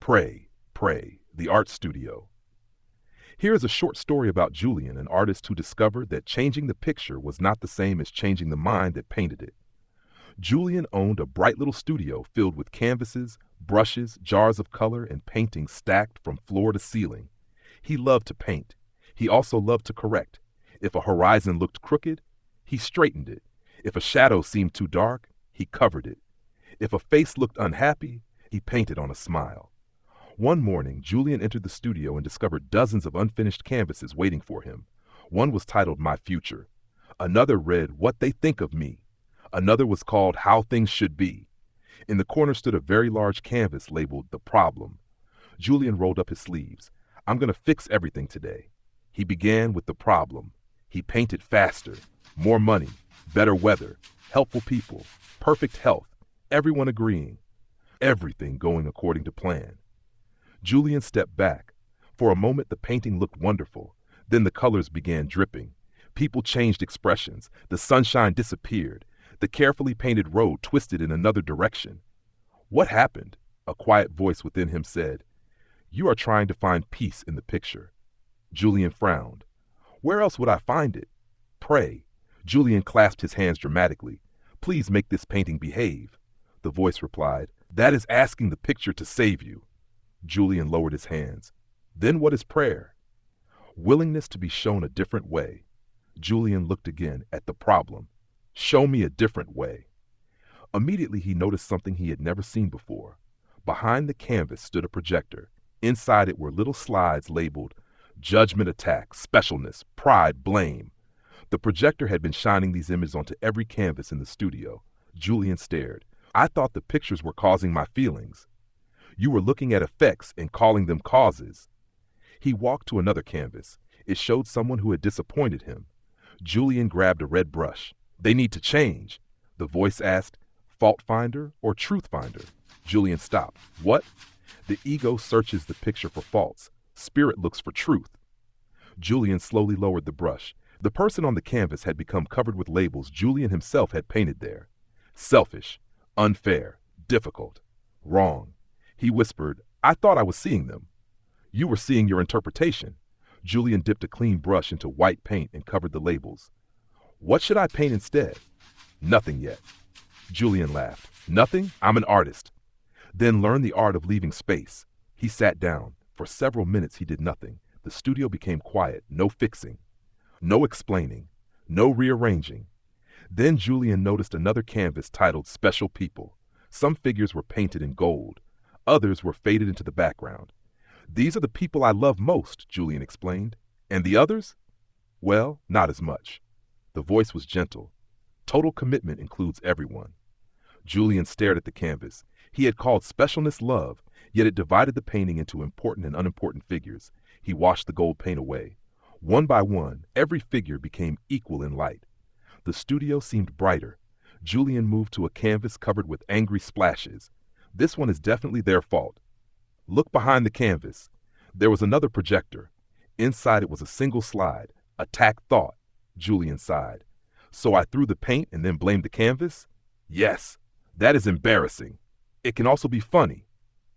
Pray, the art studio. Here is a short story about Julian, an artist who discovered that changing the picture was not the same as changing the mind that painted it. Julian owned a bright little studio filled with canvases, brushes, jars of color, and paintings stacked from floor to ceiling. He loved to paint. He also loved to correct. If a horizon looked crooked, he straightened it. If a shadow seemed too dark, he covered it. If a face looked unhappy, he painted on a smile. One morning, Julian entered the studio and discovered dozens of unfinished canvases waiting for him. One was titled My Future. Another read What They Think of Me. Another was called How Things Should Be. In the corner stood a very large canvas labeled The Problem. Julian rolled up his sleeves. I'm going to fix everything today. He began with the problem. He painted faster, more money, better weather, helpful people, perfect health, everyone agreeing, everything going according to plan. Julian stepped back. For a moment, the painting looked wonderful. Then the colors began dripping. People changed expressions. The sunshine disappeared. The carefully painted road twisted in another direction. What happened? A quiet voice within him said, You are trying to find peace in the picture. Julian frowned. Where else would I find it? Pray. Julian clasped his hands dramatically. Please make this painting behave. The voice replied, That is asking the picture to save you. Julian lowered his hands. Then what is prayer? Willingness to be shown a different way. Julian looked again at the problem. Show me a different way. Immediately he noticed something he had never seen before. Behind the canvas stood a projector. Inside it were little slides labeled Judgment Attack, Specialness, Pride, Blame. The projector had been shining these images onto every canvas in the studio. Julian stared. I thought the pictures were causing my feelings. You were looking at effects and calling them causes. He walked to another canvas. It showed someone who had disappointed him. Julian grabbed a red brush. They need to change. The voice asked, Fault finder or truth finder? Julian stopped. What? The ego searches the picture for faults. Spirit looks for truth. Julian slowly lowered the brush. The person on the canvas had become covered with labels Julian himself had painted there. Selfish, unfair, difficult, wrong. He whispered, I thought I was seeing them. You were seeing your interpretation. Julian dipped a clean brush into white paint and covered the labels. What should I paint instead? Nothing yet. Julian laughed. Nothing? I'm an artist. Then learn the art of leaving space. He sat down. For several minutes he did nothing. The studio became quiet. No fixing. No explaining. No rearranging. Then Julian noticed another canvas titled Special People. Some figures were painted in gold. Others were faded into the background. These are the people I love most, Julian explained. And the others? Well, not as much. The voice was gentle. Total commitment includes everyone. Julian stared at the canvas. He had called specialness love, yet it divided the painting into important and unimportant figures. He washed the gold paint away. One by one, every figure became equal in light. The studio seemed brighter. Julian moved to a canvas covered with angry splashes. This one is definitely their fault. Look behind the canvas. There was another projector. Inside it was a single slide. Attack thought. Julian sighed. So I threw the paint and then blamed the canvas? Yes. That is embarrassing. It can also be funny.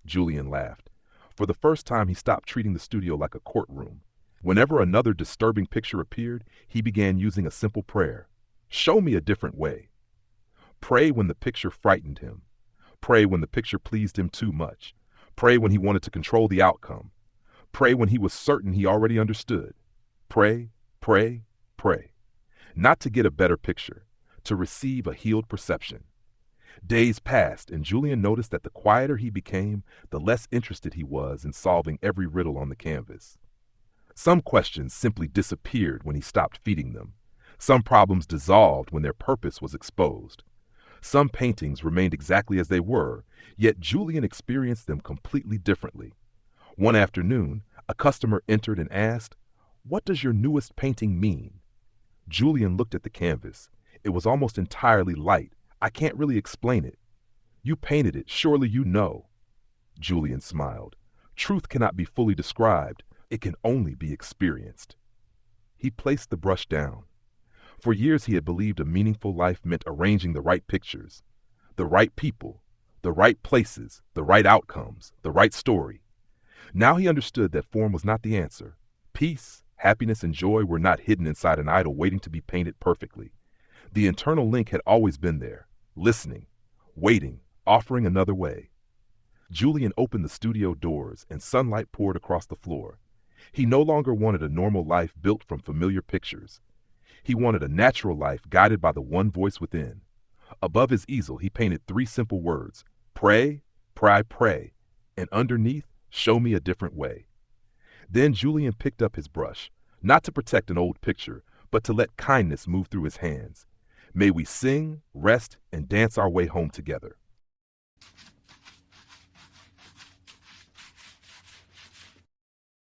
Julian laughed. For the first time, he stopped treating the studio like a courtroom. Whenever another disturbing picture appeared, he began using a simple prayer. Show me a different way. Pray when the picture frightened him. Pray when the picture pleased him too much. Pray when he wanted to control the outcome. Pray when he was certain he already understood. Pray, pray, pray. Not to get a better picture, to receive a healed perception. Days passed, and Julian noticed that the quieter he became, the less interested he was in solving every riddle on the canvas. Some questions simply disappeared when he stopped feeding them. Some problems dissolved when their purpose was exposed. Some paintings remained exactly as they were, yet Julian experienced them completely differently. One afternoon, a customer entered and asked, "What does your newest painting mean?" Julian looked at the canvas. It was almost entirely light. I can't really explain it. You painted it, surely you know. Julian smiled. Truth cannot be fully described. It can only be experienced. He placed the brush down. For years he had believed a meaningful life meant arranging the right pictures, the right people, The right places, the right outcomes, the right story. Now he understood that form was not the answer. Peace, happiness, and joy were not hidden inside an idol waiting to be painted perfectly. The internal link had always been there, listening, waiting, offering another way. Julian opened the studio doors and sunlight poured across the floor. He no longer wanted a normal life built from familiar pictures. He wanted a natural life guided by the one voice within. Above his easel, he painted three simple words: pray, pray, and underneath, show me a different way. Then Julian picked up his brush, not to protect an old picture, but to let kindness move through his hands. May we sing, rest, and dance our way home together.